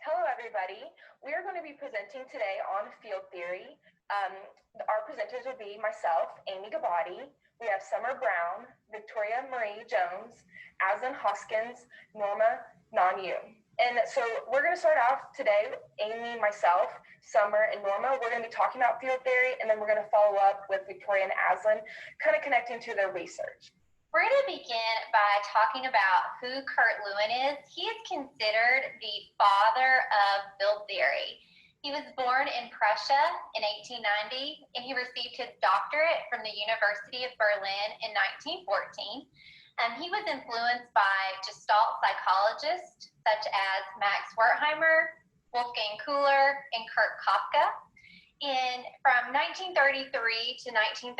Hello, everybody. We are going to be presenting today on field theory. Our presenters will be myself, Amy Ghibaudy. We have Summer Brown, Victoria Marie Jones, Aslan Hoskins, Norma Nanu. And so we're going to start off today, Amy, myself, Summer, and Norma. We're going to be talking about field theory, and then we're going to follow up with Victoria and Aslan, kind of connecting to their research. We're going to begin by talking about who Kurt Lewin is. He is considered the father of field theory. He was born in Prussia in 1890, and he received his doctorate from the University of Berlin in 1914. He was influenced by Gestalt psychologists such as Max Wertheimer, Wolfgang Köhler, and Kurt Koppke. From 1933 to 1935,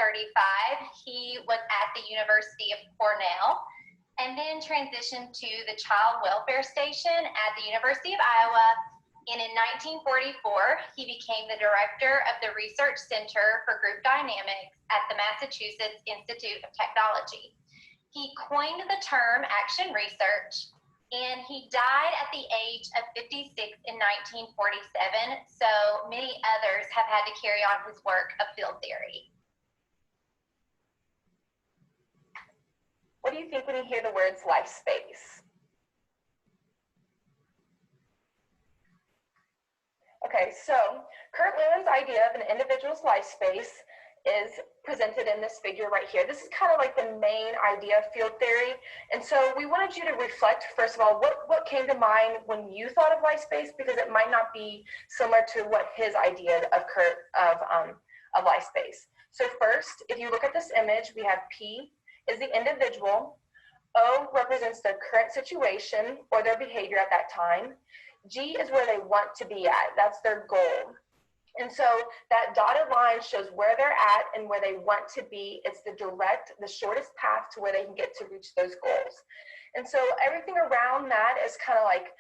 he was at the University of Cornell, and then transitioned to the Child Welfare Station at the University of Iowa. And in 1944, he became the director of the Research Center for Group Dynamics at the Massachusetts Institute of Technology. He coined the term action research, and he died at the age of 56 in 1947, so many others have had to carry on his work of field theory. What do you think when you hear the words life space? Okay, so Kurt Lewin's idea of an individual's life space is presented in this figure right here. This is kind of like the main idea of field theory. And so we wanted you to reflect, first of all, what came to mind when you thought of life space, because it might not be similar to what his idea of life space. So first, if you look at this image, we have P is the individual, O represents their current situation or their behavior at that time, G is where they want to be at, that's their goal. And so that dotted line shows where they're at and where they want to be. It's the shortest path to where they can get to reach those goals. And so everything around that is kind of like,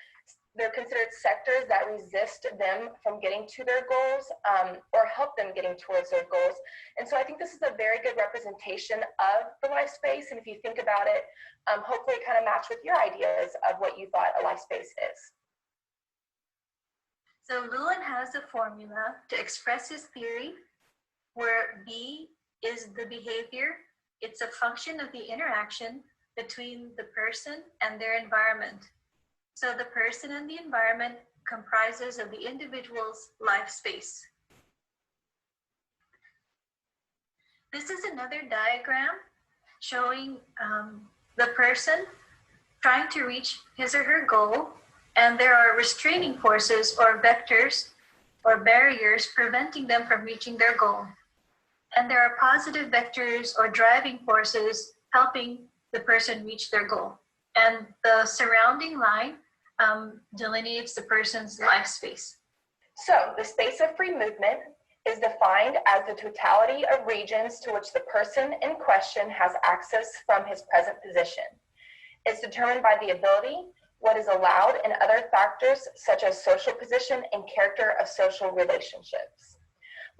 they're considered sectors that resist them from getting to their goals or help them getting towards their goals. And so I think this is a very good representation of the life space. And if you think about it, hopefully it kind of matched with your ideas of what you thought a life space is. So Lewin has a formula to express his theory where B is the behavior. It's a function of the interaction between the person and their environment. So the person and the environment comprises of the individual's life space. This is another diagram showing the person trying to reach his or her goal. And there are restraining forces or vectors or barriers preventing them from reaching their goal. And there are positive vectors or driving forces helping the person reach their goal. And the surrounding line delineates the person's life space. So the space of free movement is defined as the totality of regions to which the person in question has access from his present position. It's determined by the ability, what is allowed, and other factors such as social position and character of social relationships.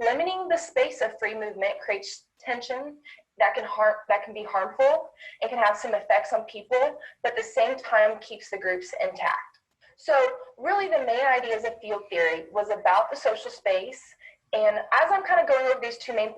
Limiting the space of free movement creates tension that can be harmful and can have some effects on people, but at the same time keeps the groups intact. So really the main ideas of field theory was about the social space. And as I'm kind of going over these two main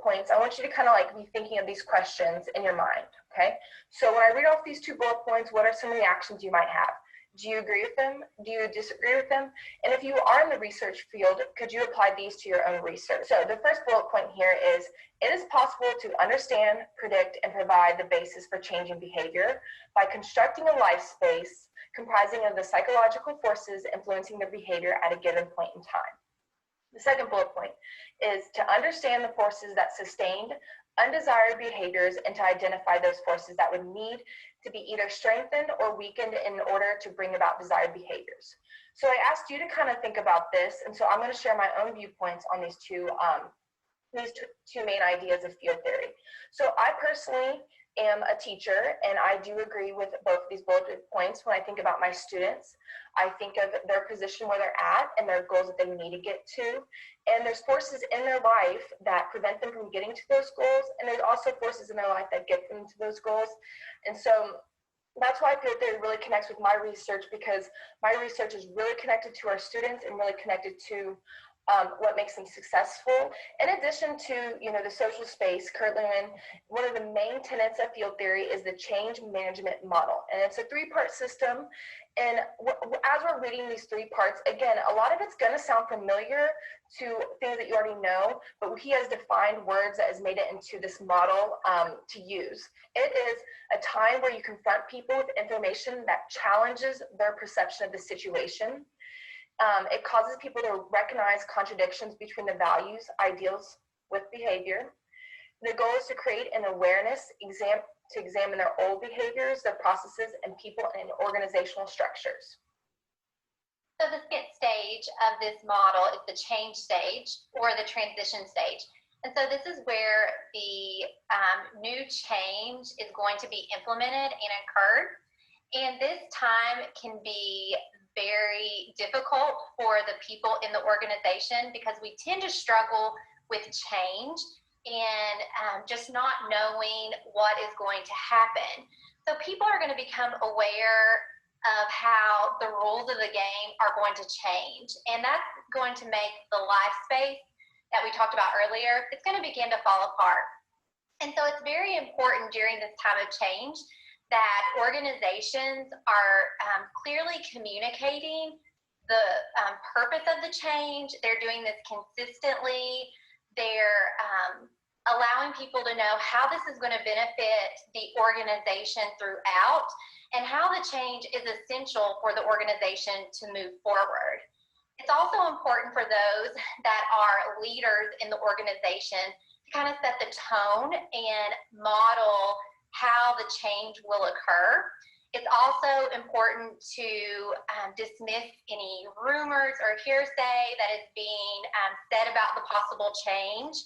points, I want you to kind of like be thinking of these questions in your mind, okay? So when I read off these two bullet points, what are some reactions you might have? Do you agree with them? Do you disagree with them? And if you are in the research field, could you apply these to your own research? So the first bullet point here is, it is possible to understand, predict, and provide the basis for changing behavior by constructing a life space comprising of the psychological forces influencing their behavior at a given point in time. The second bullet point is to understand the forces that sustained undesired behaviors and to identify those forces that would need to be either strengthened or weakened in order to bring about desired behaviors. So I asked you to kind of think about this, and so I'm going to share my own viewpoints on these two main ideas of field theory. So I personally am a teacher, and I do agree with both of these bullet points. When I think about my students, I think of their position where they're at and their goals that they need to get to. And there's forces in their life that prevent them from getting to those goals. And there's also forces in their life that get them to those goals. And so that's why field theory really connects with my research, because my research is really connected to our students and really connected to what makes them successful. In addition to, the social space, Kurt Lewin, one of the main tenets of field theory is the change management model. And it's a 3-part system. And as we're reading these 3 parts, again, a lot of it's going to sound familiar to things that you already know, but he has defined words that has made it into this model to use. It is a time where you confront people with information that challenges their perception of the situation. It causes people to recognize contradictions between the values, ideals with behavior. The goal is to create an awareness to examine their old behaviors, their processes, and people and organizational structures. So the second stage of this model is the change stage or the transition stage. And so this is where the new change is going to be implemented and occurred. And this time can be very difficult for the people in the organization because we tend to struggle with change and just not knowing what is going to happen. So people are going to become aware of how the rules of the game are going to change. And that's going to make the life space that we talked about earlier, it's going to begin to fall apart. And so it's very important during this time of change that organizations are clearly communicating the purpose of the change. They're doing this consistently. They're allowing people to know how this is going to benefit the organization throughout and how the change is essential for the organization to move forward. It's also important for those that are leaders in the organization to kind of set the tone and model how the change will occur. It's also important to dismiss any rumors or hearsay that is being said about the possible change.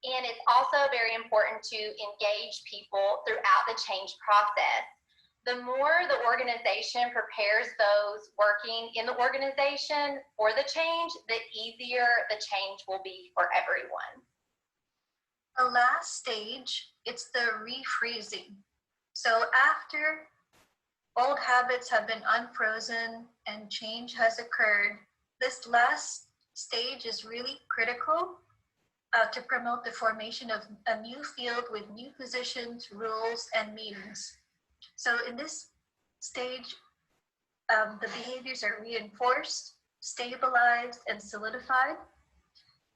And it's also very important to engage people throughout the change process. The more the organization prepares those working in the organization for the change, the easier the change will be for everyone. The last stage, it's the refreezing. So after old habits have been unfrozen and change has occurred, this last stage is really critical to promote the formation of a new field with new positions, rules, and meanings. So in this stage, the behaviors are reinforced, stabilized, and solidified.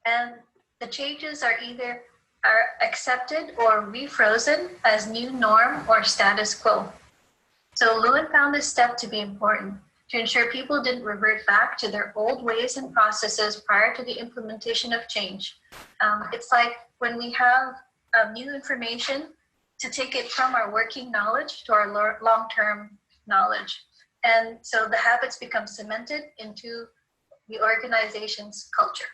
And the changes are either accepted or refrozen as new norm or status quo. So Lewin found this step to be important to ensure people didn't revert back to their old ways and processes prior to the implementation of change. It's like when we have new information, to take it from our working knowledge to our long-term knowledge. And so the habits become cemented into the organization's culture.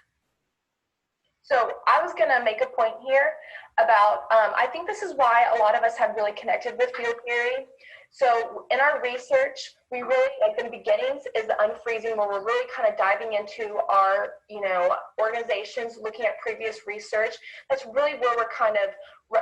So I was going to make a point here about, I think this is why a lot of us have really connected with field theory. So in our research, we really, like the beginnings is the unfreezing, where we're really kind of diving into our, organizations, looking at previous research. That's really where we're kind of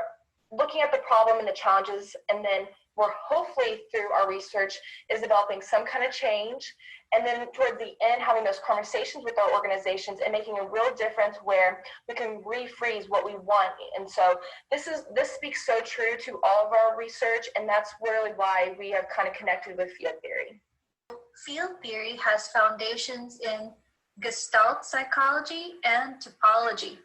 looking at the problem and the challenges, and then we're hopefully through our research is developing some kind of change. And then towards the end, having those conversations with our organizations and making a real difference where we can refreeze what we want. And so this speaks so true to all of our research, and that's really why we have kind of connected with field theory. Field theory has foundations in Gestalt psychology and topology.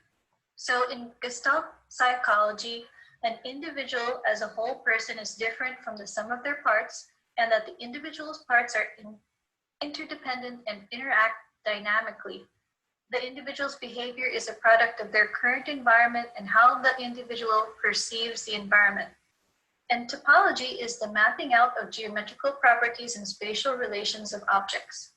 So in Gestalt psychology, an individual as a whole person is different from the sum of their parts, and that the individual's parts are interdependent and interact dynamically. The individual's behavior is a product of their current environment and how the individual perceives the environment. And topology is the mapping out of geometrical properties and spatial relations of objects.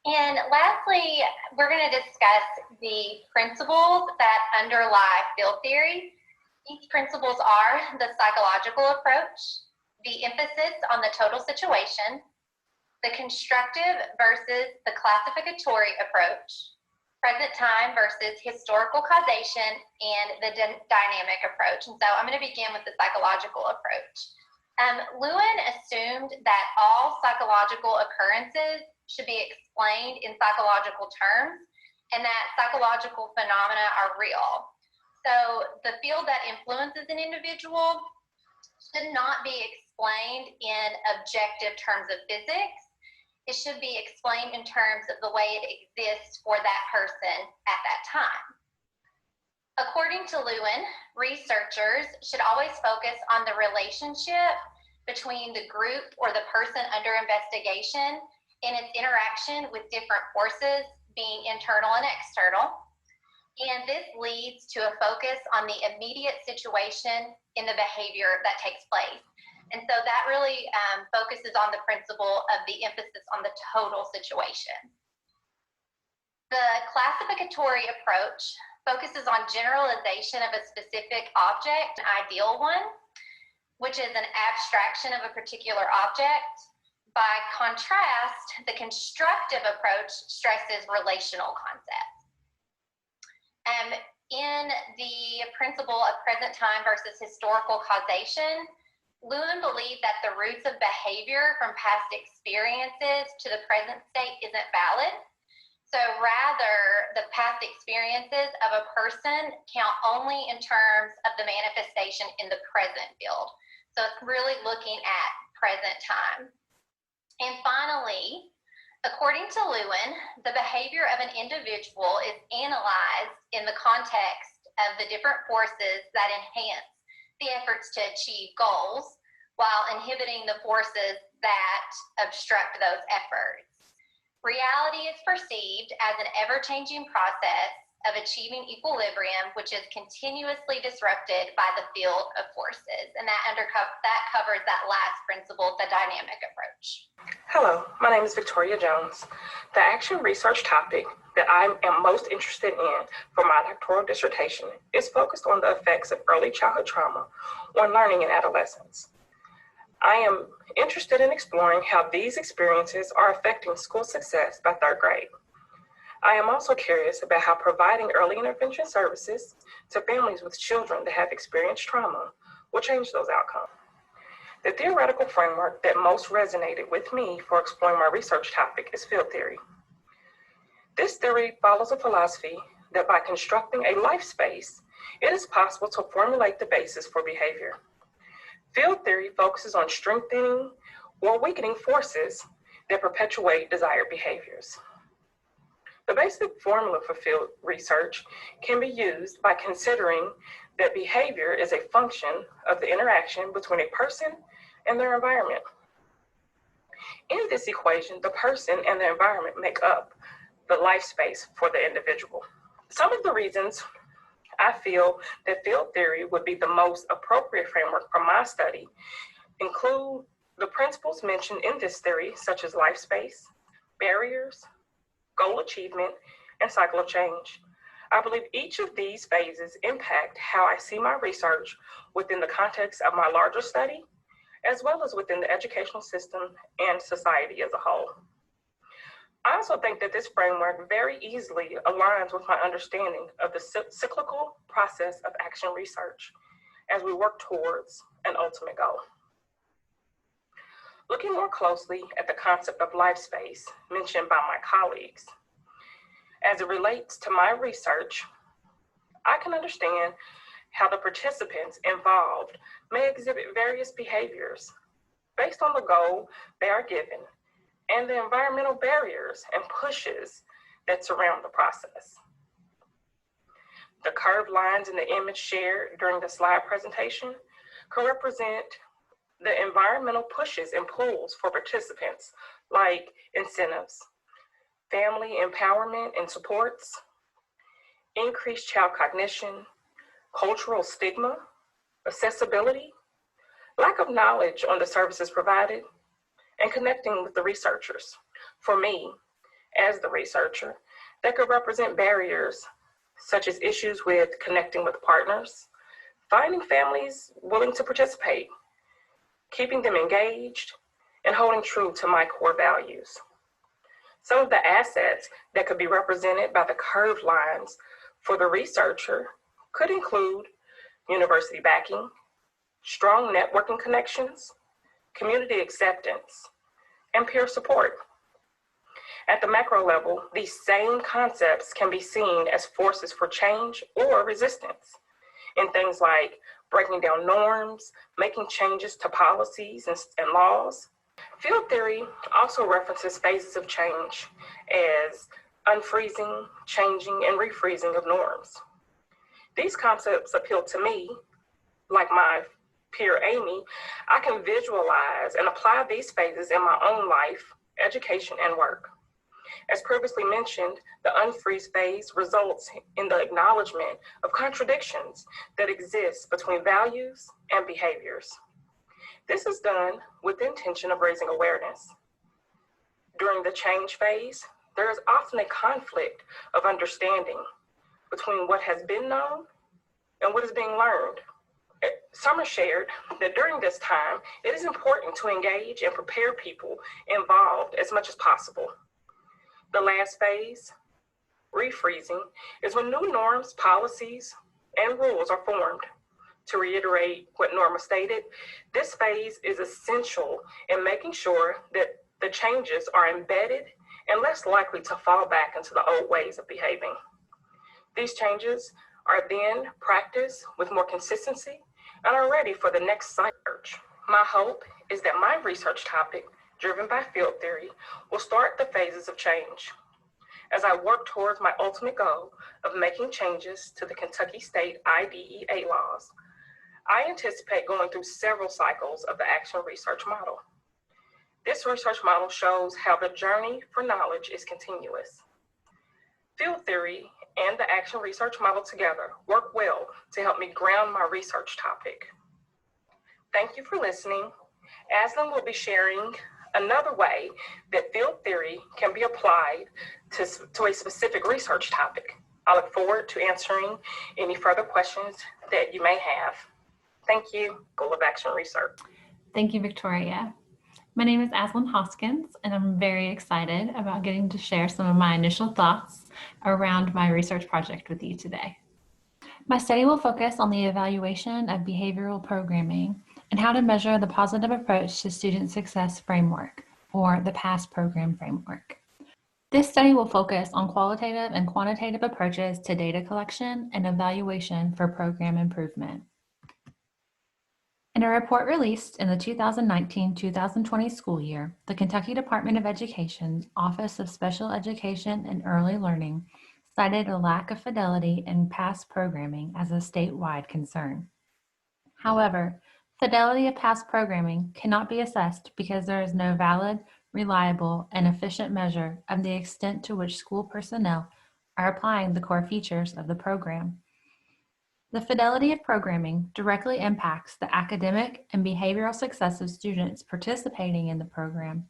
And lastly, we're going to discuss the principles that underlie field theory. These principles are the psychological approach, the emphasis on the total situation, the constructive versus the classificatory approach, present time versus historical causation, and the dynamic approach. And so I'm going to begin with the psychological approach. Lewin assumed that all psychological occurrences should be explained in psychological terms and that psychological phenomena are real. So the field that influences an individual should not be explained in objective terms of physics. It should be explained in terms of the way it exists for that person at that time. According to Lewin, researchers should always focus on the relationship between the group or the person under investigation and its interaction with different forces, being internal and external. And this leads to a focus on the immediate situation in the behavior that takes place. And so that really focuses on the principle of the emphasis on the total situation. The classificatory approach focuses on generalization of a specific object, an ideal one, which is an abstraction of a particular object. By contrast, the constructive approach stresses relational concepts. In the principle of present time versus historical causation, Lewin believed that the roots of behavior from past experiences to the present state isn't valid. So rather, the past experiences of a person count only in terms of the manifestation in the present field. So it's really looking at present time. And finally, according to Lewin, the behavior of an individual is analyzed in the context of the different forces that enhance the efforts to achieve goals while inhibiting the forces that obstruct those efforts. Reality is perceived as an ever-changing process of achieving equilibrium, which is continuously disrupted by the field of forces. And that covers that last principle, the dynamic approach. Hello, my name is Victoria Jones. The action research topic that I am most interested in for my doctoral dissertation is focused on the effects of early childhood trauma on learning in adolescence. I am interested in exploring how these experiences are affecting school success by third grade. I am also curious about how providing early intervention services to families with children that have experienced trauma will change those outcomes. The theoretical framework that most resonated with me for exploring my research topic is field theory. This theory follows a philosophy that by constructing a life space, it is possible to formulate the basis for behavior. Field theory focuses on strengthening or weakening forces that perpetuate desired behaviors. The basic formula for field research can be used by considering that behavior is a function of the interaction between a person and their environment. In this equation, the person and the environment make up the life space for the individual. Some of the reasons I feel that field theory would be the most appropriate framework for my study include the principles mentioned in this theory, such as life space, barriers, goal achievement, and cycle of change. I believe each of these phases impact how I see my research within the context of my larger study, as well as within the educational system and society as a whole. I also think that this framework very easily aligns with my understanding of the cyclical process of action research as we work towards an ultimate goal. Looking more closely at the concept of life space mentioned by my colleagues, as it relates to my research, I can understand how the participants involved may exhibit various behaviors based on the goal they are given and the environmental barriers and pushes that surround the process. The curved lines in the image shared during the slide presentation can represent the environmental pushes and pulls for participants, like incentives, family empowerment and supports, increased child cognition, cultural stigma, accessibility, lack of knowledge on the services provided, and connecting with the researchers. For me, as the researcher, that could represent barriers such as issues with connecting with partners, finding families willing to participate, keeping them engaged, and holding true to my core values. Some of the assets that could be represented by the curved lines for the researcher could include university backing, strong networking connections, community acceptance, and peer support. At the macro level, these same concepts can be seen as forces for change or resistance in things like breaking down norms, making changes to policies and laws. Field theory also references phases of change as unfreezing, changing, and refreezing of norms. These concepts appeal to me, like my peer Amy. I can visualize and apply these phases in my own life, education, and work. As previously mentioned, the unfreeze phase results in the acknowledgement of contradictions that exist between values and behaviors. This is done with the intention of raising awareness. During the change phase, there is often a conflict of understanding between what has been known and what is being learned. Summer shared that during this time, it is important to engage and prepare people involved as much as possible. The last phase, refreezing, is when new norms, policies, and rules are formed. To reiterate what Norma stated, this phase is essential in making sure that the changes are embedded and less likely to fall back into the old ways of behaving. These changes are then practiced with more consistency and are ready for the next search. My hope is that my research topic, driven by field theory, will start the phases of change. As I work towards my ultimate goal of making changes to the Kentucky State IDEA laws, I anticipate going through several cycles of the action research model. This research model shows how the journey for knowledge is continuous. Field theory and the action research model together work well to help me ground my research topic. Thank you for listening. Aslan will be sharing another way that field theory can be applied to a specific research topic. I look forward to answering any further questions that you may have. Thank you, School of Action Research. Thank you, Victoria. My name is Aslan Hoskins, and I'm very excited about getting to share some of my initial thoughts around my research project with you today. My study will focus on the evaluation of behavioral programming and how to measure the positive approach to student success framework, or the PASS program framework. This study will focus on qualitative and quantitative approaches to data collection and evaluation for program improvement. In a report released in the 2019-2020 school year, the Kentucky Department of Education's Office of Special Education and Early Learning cited a lack of fidelity in PASS programming as a statewide concern. However, fidelity of PASS programming cannot be assessed because there is no valid, reliable, and efficient measure of the extent to which school personnel are applying the core features of the program. The fidelity of programming directly impacts the academic and behavioral success of students participating in the program,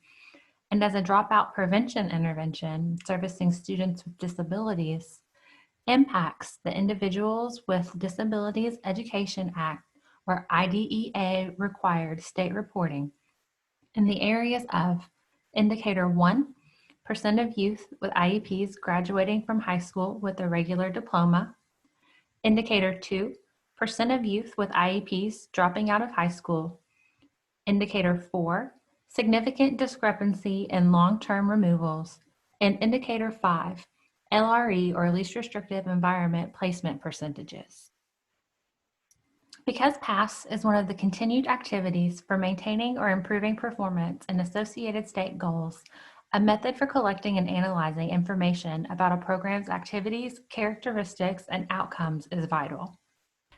and as a dropout prevention intervention servicing students with disabilities, impacts the Individuals with Disabilities Education Act, or IDEA required state reporting in the areas of Indicator 1, % of youth with IEPs graduating from high school with a regular diploma, Indicator 2, % of youth with IEPs dropping out of high school, Indicator 4, significant discrepancy in long-term removals, and Indicator 5, LRE or least restrictive environment placement percentages. Because PASS is one of the continued activities for maintaining or improving performance and associated state goals, a method for collecting and analyzing information about a program's activities, characteristics, and outcomes is vital.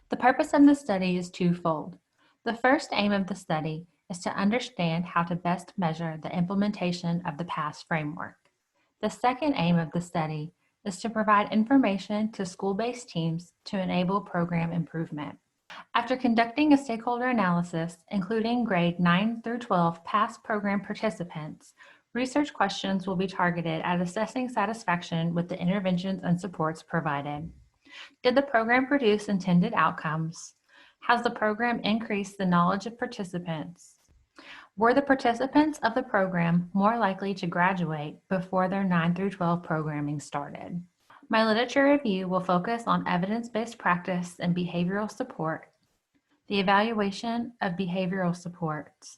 The purpose of the study is twofold. The first aim of the study is to understand how to best measure the implementation of the PASS framework. The second aim of the study is to provide information to school-based teams to enable program improvement. After conducting a stakeholder analysis, including grade 9 through 12 PASS program participants, research questions will be targeted at assessing satisfaction with the interventions and supports provided. Did the program produce intended outcomes? Has the program increased the knowledge of participants? Were the participants of the program more likely to graduate before their 9 through 12 programming started? My literature review will focus on evidence-based practice and behavioral support, the evaluation of behavioral supports,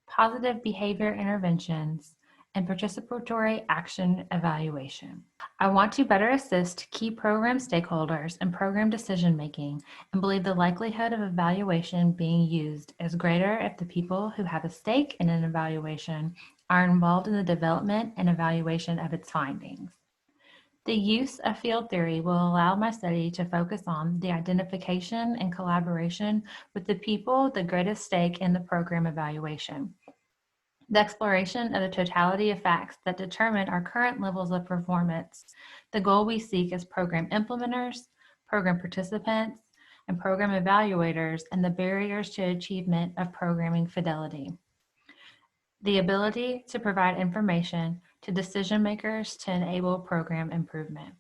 positive behavior interventions, and participatory action evaluation. I want to better assist key program stakeholders in program decision-making and believe the likelihood of evaluation being used is greater if the people who have a stake in an evaluation are involved in the development and evaluation of its findings. The use of field theory will allow my study to focus on the identification and collaboration with the people with the greatest stake in the program evaluation. The exploration of the totality of facts that determine our current levels of performance, the goal we seek as program implementers, program participants, and program evaluators, and the barriers to achievement of programming fidelity. The ability to provide information to decision makers to enable program improvement.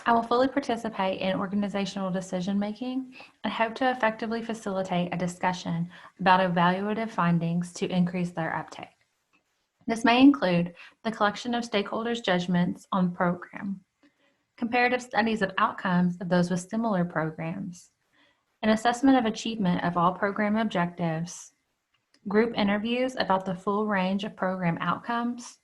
I will fully participate in organizational decision making and hope to effectively facilitate a discussion about evaluative findings to increase their uptake. This may include the collection of stakeholders' judgments on the program, comparative studies of outcomes of those with similar programs, an assessment of achievement of all program objectives, group interviews about the full range of program outcomes,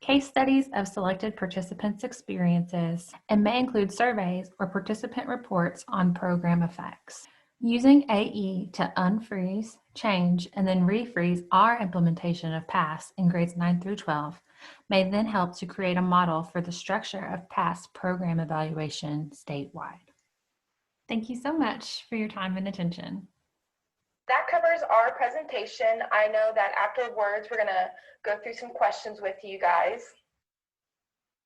case studies of selected participants' experiences, and may include surveys or participant reports on program effects. Using AE to unfreeze, change, and then refreeze our implementation of PASS in grades 9 through 12 may then help to create a model for the structure of PASS program evaluation statewide. Thank you so much for your time and attention. That covers our presentation. I know that afterwards we're going to go through some questions with you guys.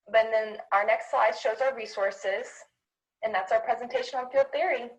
But then our next slide shows our resources, and that's our presentation on field theory.